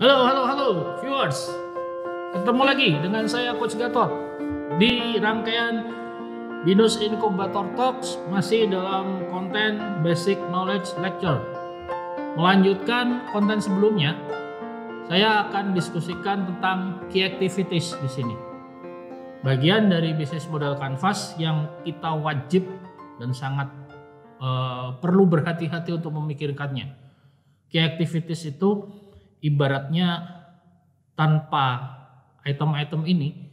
Halo viewers. Ketemu lagi dengan saya Coach Gatot di rangkaian Binus Incubator Talks, masih dalam konten Basic Knowledge Lecture. Melanjutkan konten sebelumnya, saya akan diskusikan tentang key activities di sini. Bagian dari bisnis model Canvas yang kita wajib dan sangat perlu berhati-hati untuk memikirkannya. Key activities itu ibaratnya tanpa item-item ini,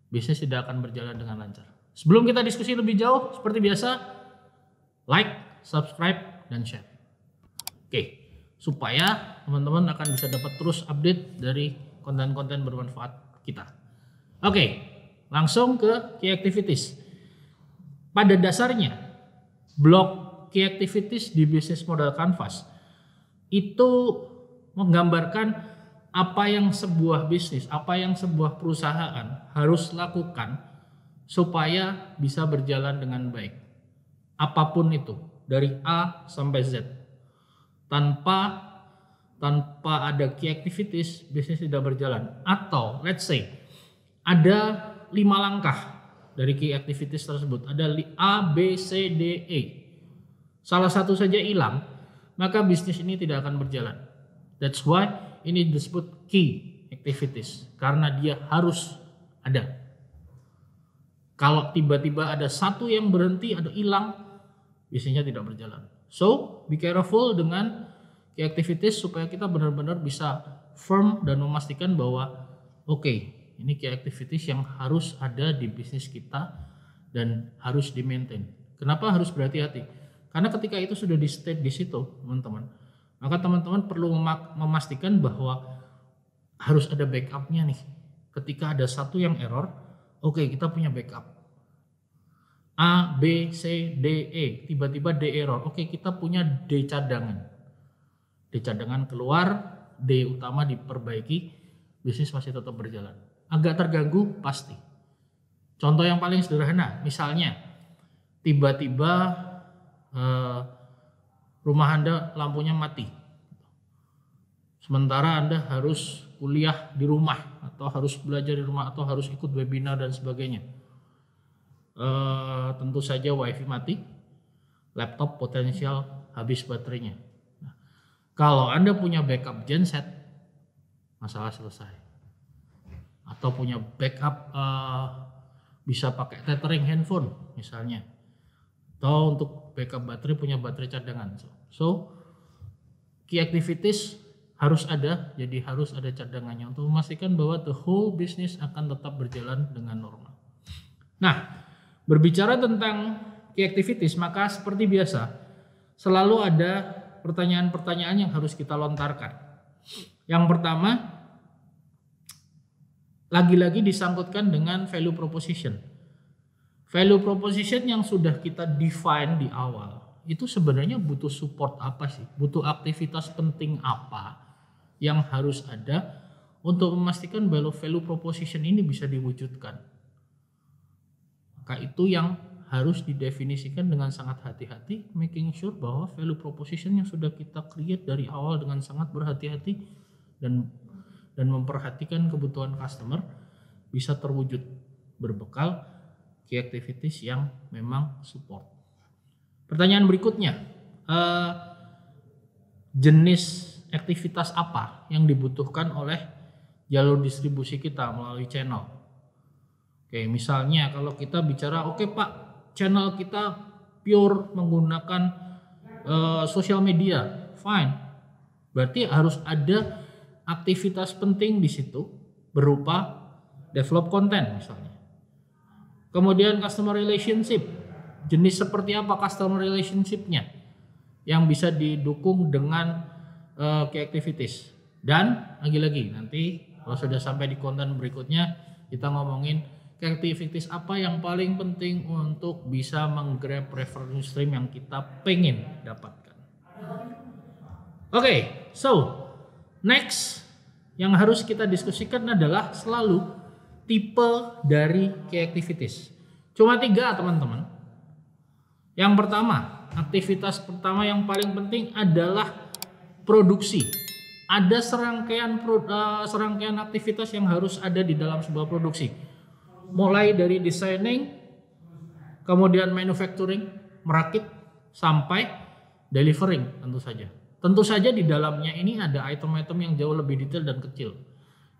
bisnis tidak akan berjalan dengan lancar. Sebelum kita diskusi lebih jauh, seperti biasa, like, subscribe, dan share. Oke, supaya teman-teman akan bisa dapat terus update dari konten-konten bermanfaat kita. Oke, langsung ke key activities. Pada dasarnya, blok key activities di bisnis model Canvas itu menggambarkan apa yang sebuah bisnis, apa yang sebuah perusahaan harus lakukan supaya bisa berjalan dengan baik. Apapun itu, dari A sampai Z. Tanpa ada key activities, bisnis tidak berjalan. Atau let's say ada 5 langkah dari key activities tersebut. Ada A, B, C, D, E. Salah satu saja hilang, maka bisnis ini tidak akan berjalan. That's why ini disebut key activities, karena dia harus ada. Kalau tiba-tiba ada satu yang berhenti, ada hilang, bisnisnya tidak berjalan. So, be careful dengan key activities supaya kita benar-benar bisa firm dan memastikan bahwa oke, ini key activities yang harus ada di bisnis kita dan harus di-maintain. Kenapa harus berhati-hati? Karena ketika itu sudah di state di situ, teman-teman, maka teman-teman perlu memastikan bahwa harus ada backupnya nih. Ketika ada satu yang error, oke, kita punya backup. A, B, C, D, E, tiba-tiba D error, oke, kita punya D cadangan. D cadangan keluar, D utama diperbaiki, bisnis masih tetap berjalan. Agak terganggu, pasti. Contoh yang paling sederhana, misalnya tiba-tiba rumah Anda lampunya mati, sementara Anda harus kuliah di rumah atau harus belajar di rumah atau harus ikut webinar dan sebagainya. Tentu saja wifi mati, laptop potensial habis baterainya. Nah, kalau Anda punya backup genset, masalah selesai. Atau punya backup bisa pakai tethering handphone misalnya, atau untuk backup baterai punya baterai cadangan. So key activities harus ada, jadi harus ada cadangannya untuk memastikan bahwa the whole business akan tetap berjalan dengan normal. Nah, berbicara tentang key activities, maka seperti biasa selalu ada pertanyaan-pertanyaan yang harus kita lontarkan. Yang pertama, lagi-lagi disangkutkan dengan value proposition. Value proposition yang sudah kita define di awal, itu sebenarnya butuh support apa sih? Butuh aktivitas penting apa yang harus ada untuk memastikan bahwa value proposition ini bisa diwujudkan. Maka itu yang harus didefinisikan dengan sangat hati-hati, making sure bahwa value proposition yang sudah kita create dari awal dengan sangat berhati-hati dan memperhatikan kebutuhan customer bisa terwujud berbekal key activities yang memang support. Pertanyaan berikutnya, jenis aktivitas apa yang dibutuhkan oleh jalur distribusi kita melalui channel? Oke, misalnya kalau kita bicara, oke Pak, channel kita pure menggunakan sosial media, fine. Berarti harus ada aktivitas penting di situ berupa develop konten misalnya. Kemudian customer relationship, jenis seperti apa customer relationship-nya yang bisa didukung dengan key activities. Dan lagi-lagi nanti kalau sudah sampai di konten berikutnya, kita ngomongin key activities apa yang paling penting untuk bisa menggrab revenue stream yang kita pengen dapatkan. Oke, so next yang harus kita diskusikan adalah selalu tipe dari key activities. Cuma 3, teman-teman. Yang pertama, aktivitas pertama yang paling penting adalah produksi ada serangkaian aktivitas yang harus ada di dalam sebuah produksi. Mulai dari designing, kemudian manufacturing, merakit, sampai delivering tentu saja. Tentu saja di dalamnya ini ada item-item yang jauh lebih detail dan kecil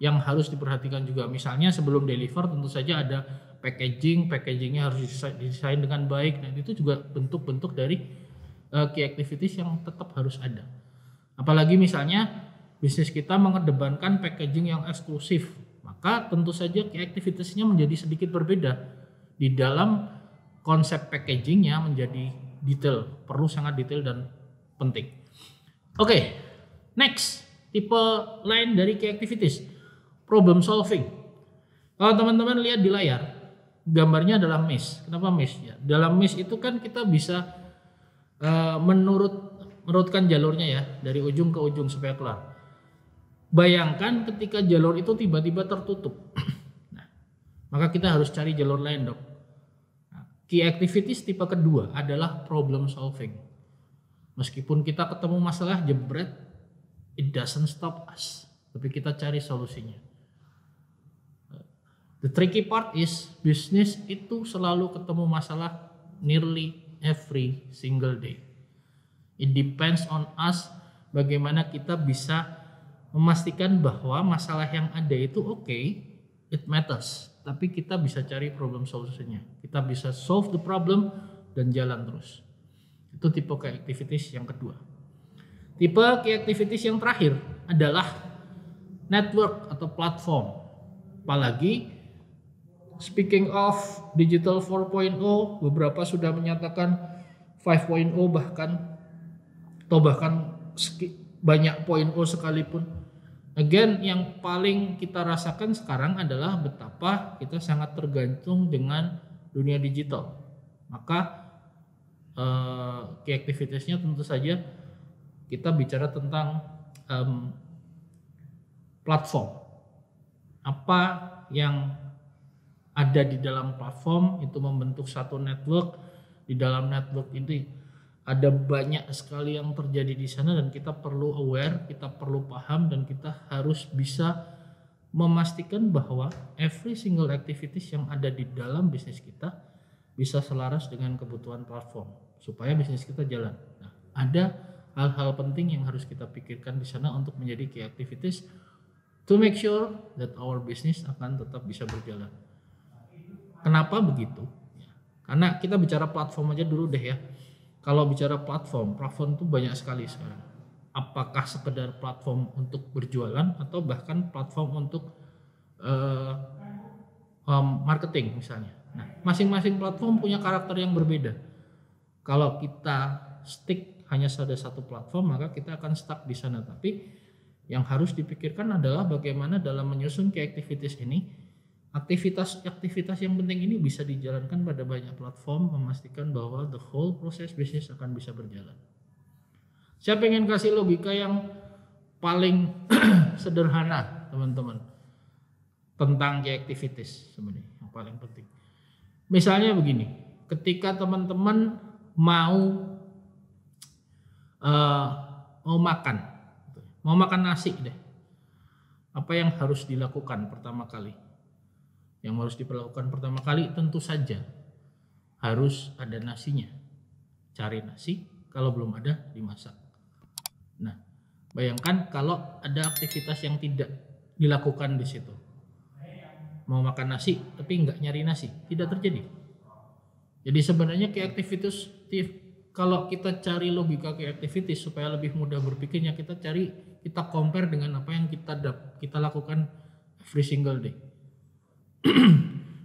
yang harus diperhatikan juga. Misalnya sebelum deliver tentu saja ada packagingnya harus didesain dengan baik, dan itu juga bentuk-bentuk dari key activities yang tetap harus ada. Apalagi misalnya bisnis kita mengedepankan packaging yang eksklusif, maka tentu saja key activitiesnya menjadi sedikit berbeda. Di dalam konsep packagingnya menjadi detail, perlu sangat detail dan penting. Oke, next tipe lain dari key activities, problem solving. Kalau teman-teman lihat di layar, gambarnya adalah maze. Kenapa maze? Ya, dalam maze itu kan kita bisa menurutkan jalurnya ya dari ujung ke ujung supaya kelar. Bayangkan ketika jalur itu tiba-tiba tertutup, nah, maka kita harus cari jalur lain dong. Nah, key activities tipe kedua adalah problem solving. Meskipun kita ketemu masalah jebret, it doesn't stop us, tapi kita cari solusinya. The tricky part is bisnis itu selalu ketemu masalah nearly every single day. It depends on us bagaimana kita bisa memastikan bahwa masalah yang ada itu it matters, tapi kita bisa cari problem solutionnya. Kita bisa solve the problem dan jalan terus. Itu tipe key activities yang kedua. Tipe key activities yang terakhir adalah network atau platform. Apalagi speaking of digital 4.0, beberapa sudah menyatakan 5.0 bahkan banyak 0.0 sekalipun. Again, yang paling kita rasakan sekarang adalah betapa kita sangat tergantung dengan dunia digital. Maka key activitiesnya tentu saja kita bicara tentang platform. Apa yang ada di dalam platform itu membentuk satu network. Di dalam network ini ada banyak sekali yang terjadi di sana dan kita perlu aware, kita perlu paham, dan kita harus bisa memastikan bahwa every single activities yang ada di dalam bisnis kita bisa selaras dengan kebutuhan platform supaya bisnis kita jalan. Nah, ada hal-hal penting yang harus kita pikirkan di sana untuk menjadi key activities to make sure that our business akan tetap bisa berjalan. Kenapa begitu? Karena kita bicara platform aja dulu deh ya. Kalau bicara platform itu banyak sekali sekarang. Apakah sekedar platform untuk berjualan atau bahkan platform untuk marketing misalnya. Nah, masing-masing platform punya karakter yang berbeda. Kalau kita stick hanya pada satu platform, maka kita akan stuck di sana. Tapi yang harus dipikirkan adalah bagaimana dalam menyusun key activities ini, aktivitas yang penting ini bisa dijalankan pada banyak platform, memastikan bahwa the whole proses bisnis akan bisa berjalan. Saya pengen kasih logika yang paling sederhana teman-teman tentang key activities sebenarnya yang paling penting. Misalnya begini, ketika teman-teman mau makan nasi deh, apa yang harus dilakukan pertama kali? Yang harus dilakukan pertama kali tentu saja harus ada nasinya. Cari nasi, kalau belum ada dimasak. Nah, bayangkan kalau ada aktivitas yang tidak dilakukan di situ. Mau makan nasi tapi nggak nyari nasi, tidak terjadi. Jadi sebenarnya key activities, kalau kita cari logika key activities supaya lebih mudah berpikirnya, kita compare dengan apa yang kita lakukan every single day.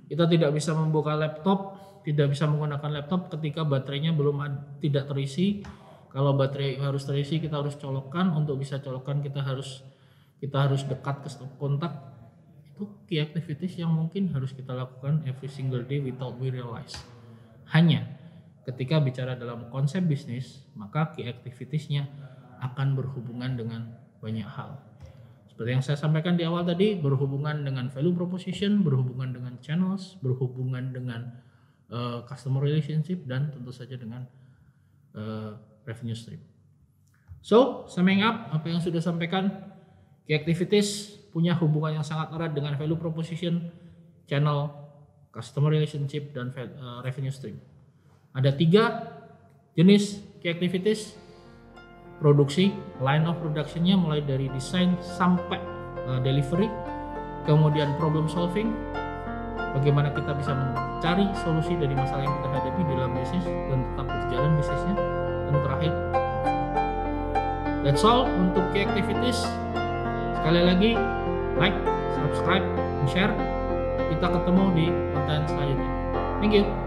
Kita tidak bisa membuka laptop, tidak bisa menggunakan laptop ketika baterainya tidak terisi. Kalau baterai harus terisi, kita harus colokkan. Untuk bisa colokkan kita harus dekat ke stop kontak. Itu key activities yang mungkin harus kita lakukan every single day without we realize. Hanya ketika bicara dalam konsep bisnis, maka key activitiesnya akan berhubungan dengan banyak hal. Seperti yang saya sampaikan di awal tadi, berhubungan dengan value proposition, berhubungan dengan channels, berhubungan dengan customer relationship, dan tentu saja dengan revenue stream. So, summing up apa yang sudah sampaikan, Key activities punya hubungan yang sangat erat dengan value proposition, channel, customer relationship, dan revenue stream. Ada 3 jenis key activities. Produksi, line of productionnya mulai dari desain sampai delivery. Kemudian problem solving, bagaimana kita bisa mencari solusi dari masalah yang kita hadapi dalam bisnis dan tetap berjalan bisnisnya. Dan terakhir, that's all untuk key activities. Sekali lagi, like, subscribe, dan share. Kita ketemu di konten selanjutnya. Thank you.